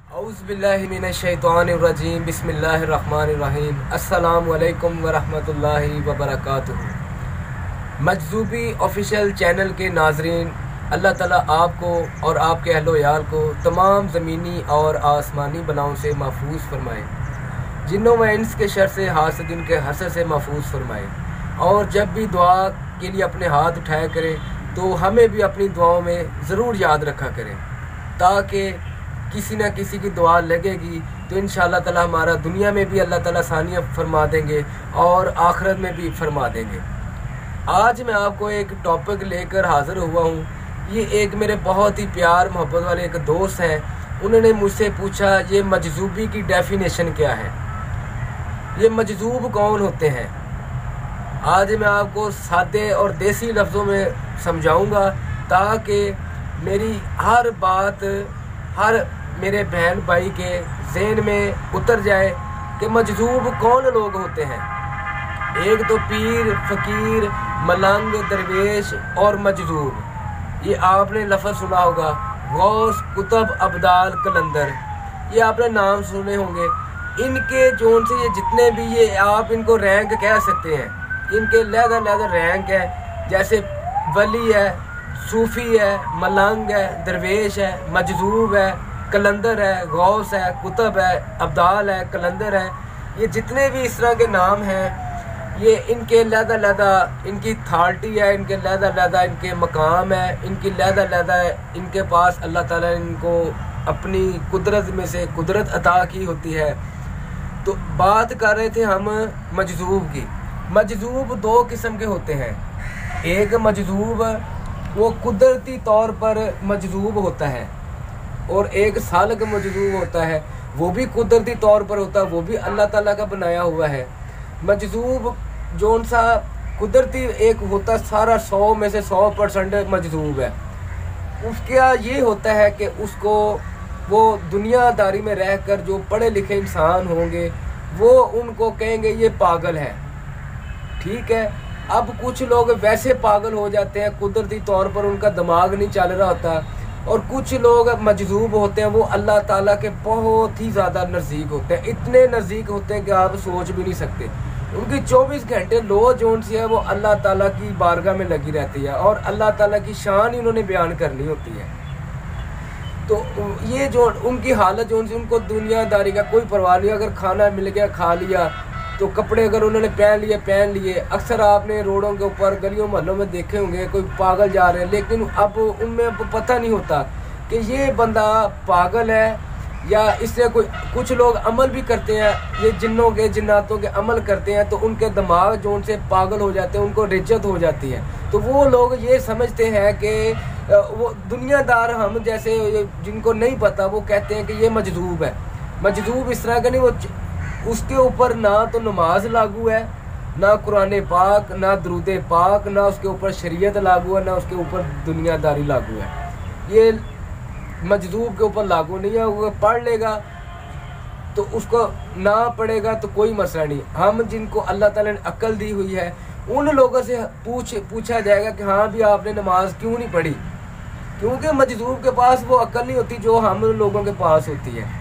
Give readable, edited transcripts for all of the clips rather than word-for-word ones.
औज़ुबिल्लाहिमिनश्शैतानिर्रजीम बिस्मिल्लाहिर्रहमानिर्रहीम अस्सलामु अलैकुम वरहमतुल्लाहि वबरकातुहू। मजज़ूबी ऑफिशियल चैनल के नाज़रीन, अल्लाह ताला आपको और आपके अहलो-याल को तमाम ज़मीनी और आसमानी बलाओं से महफूज फरमाए, जिन्नों व इंस के शर से, हासिदिन के हसद से महफूज फरमाए। और जब भी दुआ के लिए अपने हाथ उठाया करें तो हमें भी अपनी दुआओं में ज़रूर याद रखा करें, ताकि किसी न किसी की दुआ लगेगी तो इंशाअल्लाह ताला हमारा दुनिया में भी अल्लाह ताला आसानियाँ फरमा देंगे और आखिरत में भी फरमा देंगे। आज मैं आपको एक टॉपिक लेकर हाज़िर हुआ हूँ। ये एक मेरे बहुत ही प्यार मोहब्बत वाले एक दोस्त हैं, उन्होंने मुझसे पूछा ये मजज़ूबी की डेफिनेशन क्या है, ये मजज़ूब कौन होते हैं। आज मैं आपको सादे और देसी लफ्ज़ों में समझाऊंगा ताकि मेरी हर बात हर मेरे बहन भाई के ज़हन में उतर जाए कि मजज़ूब कौन लोग होते हैं। एक तो पीर, फ़कीर, मलंग, दरवेश और मजज़ूब, ये आपने लफ्ज़ सुना होगा। गौस, कुतुब, अब्दाल, कलंदर, ये आपने नाम सुने होंगे। इनके जोन से ये जितने भी ये आप इनको रैंक कह सकते हैं, इनके लहदा रैंक है। जैसे वली है, सूफ़ी है, मलंग है, दरवेश है, मजज़ूब है, कलंदर है, गौस है, कुतुब है, अब्दाल है, कलंदर है, ये जितने भी इस तरह के नाम हैं, ये इनके लहदा इनकी अथॉरिटी है, इनके लहदा इनके मकाम है, इनकी लहदा इनके पास अल्लाह ताला इनको अपनी कुदरत में से कुदरत अता की होती है। तो बात कर रहे थे हम मजज़ूब की। मजज़ूब दो किस्म के होते हैं। एक मजज़ूब वो कुदरती तौर पर मजज़ूब होता है, और एक सालक मजज़ूब होता है, वो भी कुदरती तौर पर होता है, वो भी अल्लाह ताला का बनाया हुआ है। मजज़ूब जोन सा कुदरती एक होता सारा 100 में से 100% मजज़ूब है। उसका ये होता है कि उसको वो दुनियादारी में रहकर जो पढ़े लिखे इंसान होंगे वो उनको कहेंगे ये पागल है, ठीक है। अब कुछ लोग वैसे पागल हो जाते हैं, कुदरती तौर पर उनका दिमाग नहीं चल रहा होता, और कुछ लोग मजज़ूब होते हैं, वो अल्लाह ताला के बहुत ही ज़्यादा नज़दीक होते हैं, इतने नज़दीक होते हैं कि आप सोच भी नहीं सकते। उनकी 24 घंटे लो जोन सी है वो अल्लाह ताला की बारगाह में लगी रहती है, और अल्लाह ताला की शान ही उन्होंने बयान करनी होती है। तो ये जो उनकी हालत जोन सी, उनको दुनियादारी का कोई परवाह नहीं। अगर खाना मिल गया खा लिया, तो कपड़े अगर उन्होंने पहन लिए। अक्सर आपने रोडों के ऊपर गलियों मोहल्लों में देखे होंगे कोई पागल जा रहे हैं, लेकिन अब उनमें अब पता नहीं होता कि ये बंदा पागल है या इससे कोई। कुछ लोग अमल भी करते हैं, ये जिन्नों के जिन्नातों के अमल करते हैं, तो उनके दिमाग जो उनसे पागल हो जाते हैं, उनको रिज्जत हो जाती है। तो वो लोग ये समझते हैं कि वो दुनियादार हम जैसे, जिनको नहीं पता वो कहते हैं कि ये मजज़ूब है। मजज़ूब इस तरह का नहीं, वो उसके ऊपर ना तो नमाज लागू है, ना कुरान पाक, ना दरूद पाक, ना उसके ऊपर शरीयत लागू है, ना उसके ऊपर दुनियादारी लागू है। ये मजदूब के ऊपर लागू नहीं है। वो पढ़ लेगा तो उसको, ना पढ़ेगा तो कोई मसला नहीं। हम जिनको अल्लाह ताला ने अक्ल दी हुई है उन लोगों से पूछा जाएगा कि हाँ भी आपने नमाज क्यों नहीं पढ़ी, क्योंकि मजदूब के पास वो अक्ल नहीं होती जो हम लोगों के पास होती है।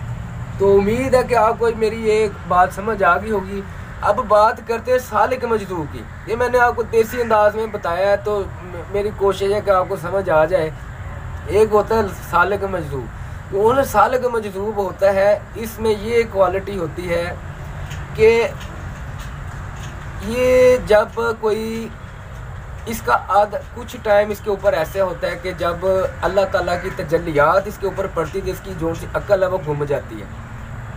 तो उम्मीद है कि आपको मेरी एक बात समझ आ गई होगी। अब बात करते हैं सालिक मजदूब की। ये मैंने आपको देसी अंदाज में बताया है, तो मेरी कोशिश है कि आपको समझ आ जाए। एक होता है सालिक मजदूब, वो सालिक मजदूब होता है, इसमें ये क्वालिटी होती है कि ये जब कोई इसका कुछ टाइम इसके ऊपर ऐसे होता है कि जब अल्लाह ताला की तजल्लियात इसके ऊपर पड़ती है, इसकी जो सी अक्ल है वो घूम जाती है।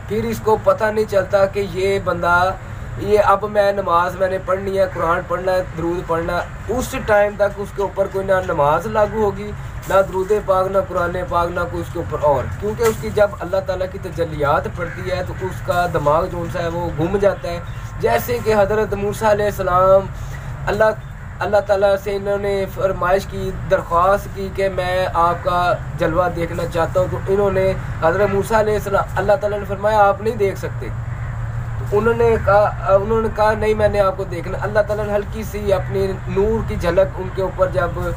फिर इसको पता नहीं चलता कि ये बंदा, ये अब मैं नमाज मैंने पढ़नी है, कुरान पढ़ना है, दरूद पढ़ना है। उस टाइम तक उसके ऊपर कोई ना नमाज लागू होगी, ना दरूद पाक, ना कुरान पाक, ना कोई उसके ऊपर और, क्योंकि उसकी जब अल्लाह ताला की तजल्लियात पड़ती है तो उसका दिमाग जो सा है वो घूम जाता है। जैसे कि हज़रत मूसा अलैहिस्सलाम अल्लाह ताला से इन्होंने फरमाइश की, दरख्वास्त की कि मैं आपका जलवा देखना चाहता हूँ। तो इन्होंने हज़रत मूसा अलैहिस्सलाम, अल्लाह ताला ने फरमाया आप नहीं देख सकते। तो उन्होंने कहा नहीं मैंने आपको देखना। अल्लाह ताला ने हल्की सी अपनी नूर की झलक उनके ऊपर जब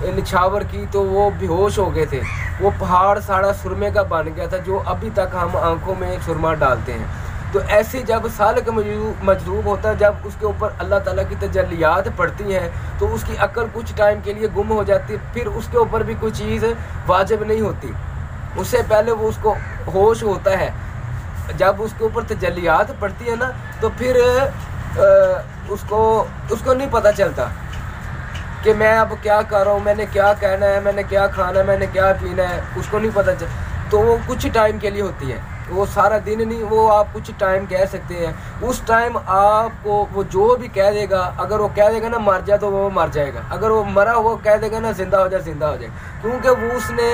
निछावर की तो वो बेहोश हो गए थे। वो पहाड़ सारा सुरमे का बन गया था, जो अभी तक हम आंखों में सुरमा डालते हैं। तो ऐसे जब सालिक मजरूब होता है, जब उसके ऊपर अल्लाह ताला की तजल्लियात पड़ती हैं, तो उसकी अक्ल कुछ टाइम के लिए गुम हो जाती है, फिर उसके ऊपर भी कोई चीज़ वाजिब नहीं होती। उससे पहले वो उसको होश होता है। जब उसके ऊपर तजल्लियात पड़ती है ना, तो फिर उसको नहीं पता चलता कि मैं अब क्या कर रहा हूँ, मैंने क्या कहना है, मैंने क्या खाना है, मैंने क्या पीना है, उसको नहीं पता चल। तो वो कुछ टाइम के लिए होती है, वो सारा दिन नहीं, वो आप कुछ टाइम कह सकते हैं। उस टाइम आपको वो जो भी कह देगा, अगर वो कह देगा ना मर जा, तो वो मर जाएगा। अगर वो मरा हुआ कह देगा ना जिंदा हो जाए, जिंदा हो जाए, क्योंकि वो उसने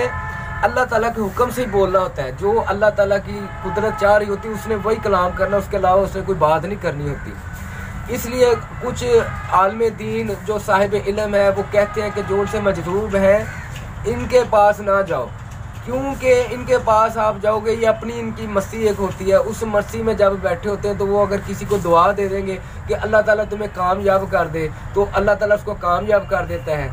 अल्लाह ताला के हुक्म से ही बोलना होता है। जो अल्लाह ताला की कुदरत चाह रही होती है, उसने वही कलाम करना, उसके अलावा उसने कोई बात नहीं करनी होती। इसलिए कुछ आलम दीन जो साहिब इल्म है, वो कहते हैं कि जो उनसे मजरूब हैं इनके पास ना जाओ, क्योंकि इनके पास आप जाओगे, ये अपनी इनकी मस्ती एक होती है, उस मस्ती में जब बैठे होते हैं तो वो अगर किसी को दुआ दे देंगे कि अल्लाह ताला तुम्हें कामयाब कर दे, तो अल्लाह ताला उसको कामयाब कर देता है।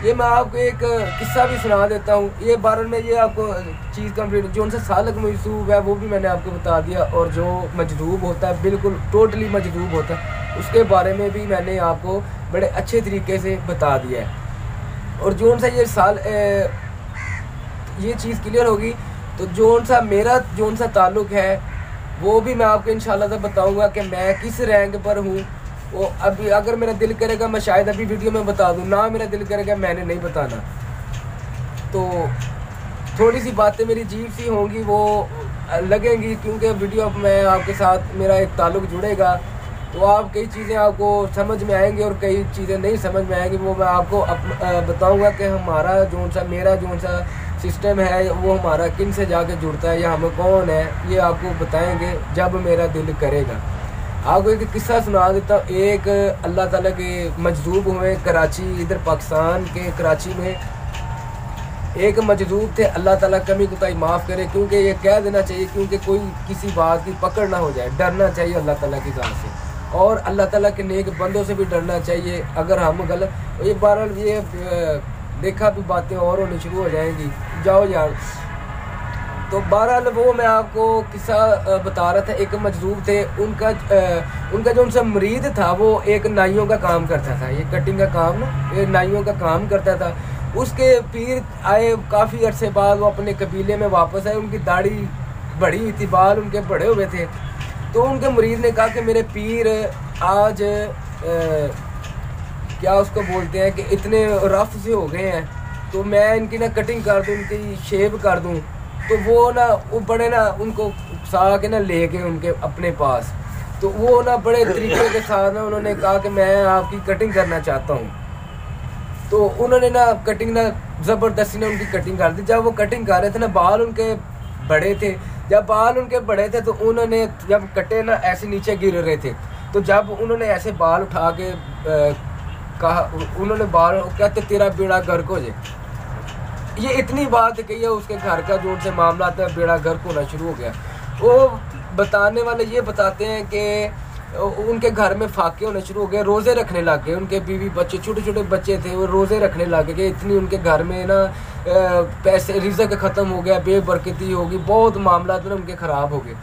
ये मैं आपको एक किस्सा भी सुना देता हूँ। ये बारे में ये आपको चीज़ कंप्लीट, जो उनसे सालिक मजरूब है वो भी मैंने आपको बता दिया, और जो मजरूब होता है बिल्कुल टोटली मजरूब होता है, उसके बारे में भी मैंने आपको बड़े अच्छे तरीके से बता दिया है। और जो उनसे ये चीज़ क्लियर होगी, तो जो सा ताल्लुक़ है वो भी मैं आपको इंशाल्लाह बताऊँगा कि मैं किस रैंक पर हूँ। वो अभी अगर मेरा दिल करेगा मैं शायद अभी वीडियो में बता दूँ, ना मेरा दिल करेगा मैंने नहीं बताना। तो थोड़ी सी बातें मेरी अजीब सी होंगी, वो लगेंगी, क्योंकि वीडियो में आपके साथ मेरा एक ताल्लुक़ जुड़ेगा, तो आप कई चीज़ें आपको समझ में आएंगी और कई चीज़ें नहीं समझ में आएंगी। वो मैं आपको बताऊँगा कि मेरा जो सा सिस्टम है वो हमारा किन से जाके जुड़ता है या हम कौन है, ये आपको बताएंगे जब मेरा दिल करेगा। आपको एक किस्सा सुना देता हूँ। एक अल्लाह ताला के मजरूब हुए कराची, इधर पाकिस्तान के कराची में एक मजरूब थे। अल्लाह ताला कमी कोताही माफ़ करे, क्योंकि ये कह देना चाहिए, क्योंकि कोई किसी बात की पकड़ ना हो जाए। डरना चाहिए अल्लाह ताला की ज़ात से, और अल्लाह ताला के नेक बंदों से भी डरना चाहिए। अगर हम गलत ये बहरहाल ये देखा भी बातें और होनी शुरू हो जाएंगी, जाओ यार। तो बहरहाल वो मैं आपको किस्सा बता रहा था। एक मजरूब थे, उनका जो उनसे मुरीद था वो एक नाइयों का काम करता था, ये कटिंग का काम ना, ये नाइयों का काम करता था। उसके पीर आए काफ़ी अरसे बाद, वो अपने कबीले में वापस आए। उनकी दाढ़ी बड़ी हुई थी, बाल उनके बड़े हुए थे। तो उनके मुरीद ने कहा कि मेरे पीर आज क्या उसको बोलते हैं कि इतने रफ से हो गए हैं, तो मैं इनकी ना कटिंग कर दूँ, इनकी शेव कर दूँ। तो वो बड़े ना उनको उकसा के ना ले गए उनके अपने पास। तो वो ना बड़े तरीके के साथ ना उन्होंने कहा कि मैं आपकी कटिंग करना चाहता हूँ। तो उन्होंने ना कटिंग ना ज़बरदस्ती ने उनकी कटिंग कर दी। जब वो कटिंग कर रहे थे ना, बाल उनके बड़े थे। जब बाल उनके बड़े थे तो उन्होंने जब कटे ना ऐसे नीचे गिर रहे थे, तो जब उन्होंने ऐसे बाल उठा के कहा, उन्होंने बाल कहते तेरा बेड़ा गर्क हो जाए। ये इतनी बात कही है, उसके घर का जो उनसे मामला था बेड़ा गर्क होना शुरू हो गया। वो बताने वाले ये बताते हैं कि उनके घर में फाके होने शुरू हो गए, रोज़े रखने लग गए। उनके बीवी बच्चे, छोटे छोटे बच्चे थे, वो रोज़े रखने लग गए। इतनी उनके घर में ना पैसे, रिज़्क़ ख़त्म हो गया, बेबरकती होगी, बहुत मामला ना उनके ख़राब हो गए।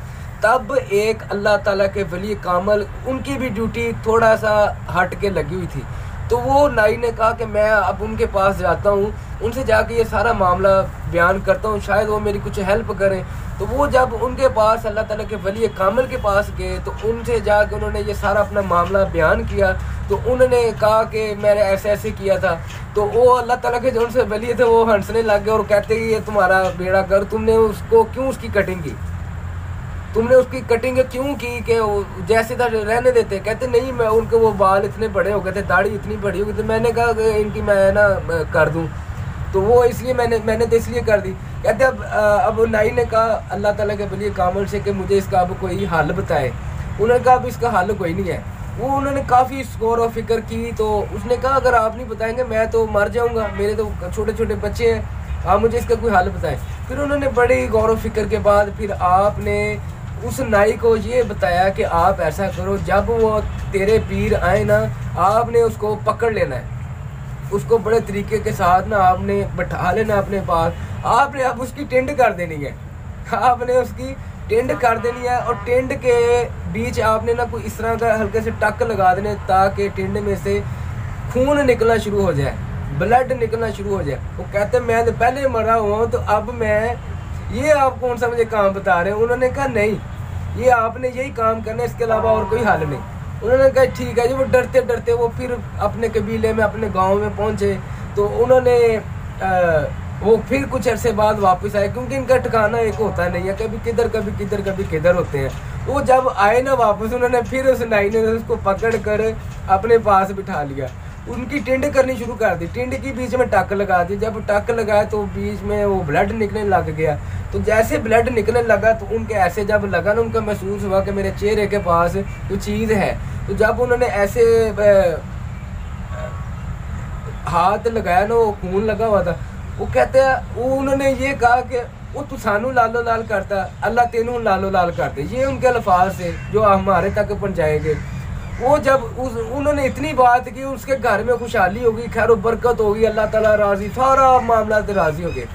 तब एक अल्लाह ताला के वली कामल, उनकी भी ड्यूटी थोड़ा सा हट के लगी हुई थी। तो वो नाई ने कहा कि मैं अब उनके पास जाता हूँ, उनसे जाके ये सारा मामला बयान करता हूँ, शायद वो मेरी कुछ हेल्प करें। तो वो जब उनके पास अल्लाह ताला के वली कामल के पास गए, तो उनसे जाके उन्होंने ये सारा अपना मामला बयान किया। तो उन्होंने कहा कि मैंने ऐसे ऐसे किया था। तो वो अल्लाह ताला के जो उनसे वली थे वो हंसने लग गए और कहते कि ये तुम्हारा बेड़ा कर, तुमने उसको क्यों उसकी कटिंग की, तुमने उसकी कटिंग क्यों की कि जैसे था रहने देते। कहते नहीं, मैं उनके वो बाल इतने बड़े हो गए थे, दाढ़ी इतनी बड़ी हो गई थी, मैंने कहा कि इनकी मैं ना कर दूं। तो वो इसलिए मैंने तो इसलिए कर दी। कहते अब नाई ने कहा अल्लाह ताला के वली कामल से कि मुझे इसका अब कोई हल बताए। उन्होंने कहा अब इसका हल कोई नहीं है। वो उन्होंने काफ़ी गौर और फिक्र की। तो उसने कहा अगर आप नहीं बताएंगे मैं तो मर जाऊँगा, मेरे तो छोटे छोटे बच्चे हैं, आप मुझे इसका कोई हल बताएं। फिर उन्होंने बड़ी गौर और फिक्र के बाद फिर आपने उस नाई को ये बताया कि आप ऐसा करो, जब वो तेरे पीर आए ना, आपने उसको पकड़ लेना है। उसको बड़े तरीके के साथ ना आपने बैठा लेना अपने पास। आपने अब उसकी टेंड कर देनी है, आपने उसकी टेंड कर देनी है। और टेंड के बीच आपने ना कोई इस तरह का हल्के से टक लगा देने ताकि टेंड में से खून निकलना शुरू हो जाए, ब्लड निकलना शुरू हो जाए। वो कहते मैं तो पहले मरा हुआ हूँ, तो अब मैं ये आप कौन सा मुझे काम बता रहे हैं। उन्होंने कहा नहीं, ये आपने यही काम करना है, इसके अलावा और कोई हल नहीं। उन्होंने कहा ठीक है जी। वो डरते डरते वो फिर अपने कबीले में, अपने गांव में पहुंचे। तो उन्होंने वो फिर कुछ अरसे बाद वापस आए, क्योंकि इनका ठिकाना एक होता नहीं है, कभी किधर कभी किधर कभी किधर होते हैं। वो जब आए ना वापस, उन्होंने फिर उस नाई ने उसको पकड़ कर अपने पास बिठा लिया, उनकी टेंड करनी शुरू कर दी। टेंड की बीच में टक लगा दी। जब टक लगाया तो बीच में वो ब्लड निकलने लग गया। तो जैसे ब्लड निकलने लगा तो उनके ऐसे जब लगा ना, उनका महसूस हुआ कि मेरे चेहरे के पास कोई चीज़ है। तो जब उन्होंने ऐसे हाथ लगाया ना, वो खून लगा हुआ था। वो कहते हैं उन्होंने ये कहा कि वो तू सानू लालो लाल करता, अल्लाह तेनू लालो लाल करते। ये उनके अल्फाज से जो हमारे तक पहुँचाएंगे। वो जब उन्होंने इतनी बात की, उसके घर में खुशहाली होगी, खैर बरकत होगी, अल्लाह ताला राजी, सारा मामला राजी हो गए।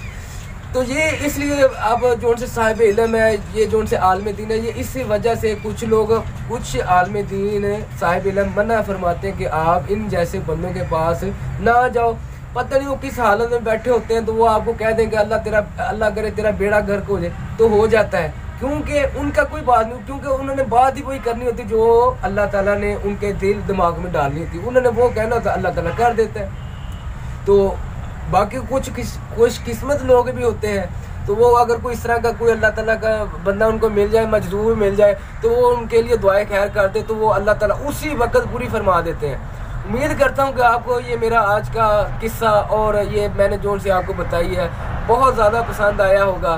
तो ये इसलिए अब जो से साहिब इल्म है, ये जो से आलम दीन है, ये इसी वजह से कुछ लोग, कुछ आलम दीन साहिब इल्म मना फरमाते हैं कि आप इन जैसे बंदों के पास ना जाओ। पता नहीं वो किस हालत में बैठे होते हैं, तो वो आपको कह देंगे अल्लाह करे तेरा बेड़ा गर्क हो जाए, तो हो जाता है। क्योंकि उनका कोई बात नहीं, क्योंकि उन्होंने बात ही वही करनी होती जो अल्लाह ताला ने उनके दिल दिमाग में डालनी होती। उन्होंने वो कहना होता, अल्लाह ताला कर देता है। तो बाकी कुछ किस्मत लोग भी होते हैं, तो वो अगर कोई इस तरह का कोई अल्लाह ताला का बंदा उनको मिल जाए, मजदूर मिल जाए, तो वो उनके लिए दुआएं खैर करते, तो वो अल्लाह ताला उसी वक्त पूरी फरमा देते हैं। उम्मीद करता हूँ कि आपको ये मेरा आज का किस्सा और ये मैंने जो से आपको बताई है बहुत ज़्यादा पसंद आया होगा।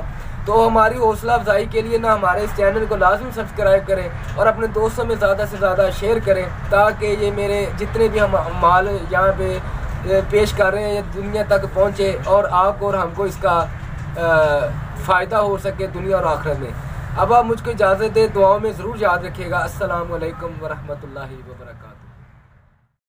तो हमारी हौसला अफजाई के लिए ना हमारे इस चैनल को लाजमी सब्सक्राइब करें और अपने दोस्तों में ज़्यादा से ज़्यादा शेयर करें, ताकि ये मेरे जितने भी हम माल यहाँ पे पेश कर रहे हैं ये दुनिया तक पहुँचे और आपको और हमको इसका फ़ायदा हो सके दुनिया और आखिरत में। अब आप मुझको इजाज़त दें, दुआओं में ज़रूर याद रखिएगा। अस्सलाम वालेकुम वरहमतुल्लाहि वबरकातुहू।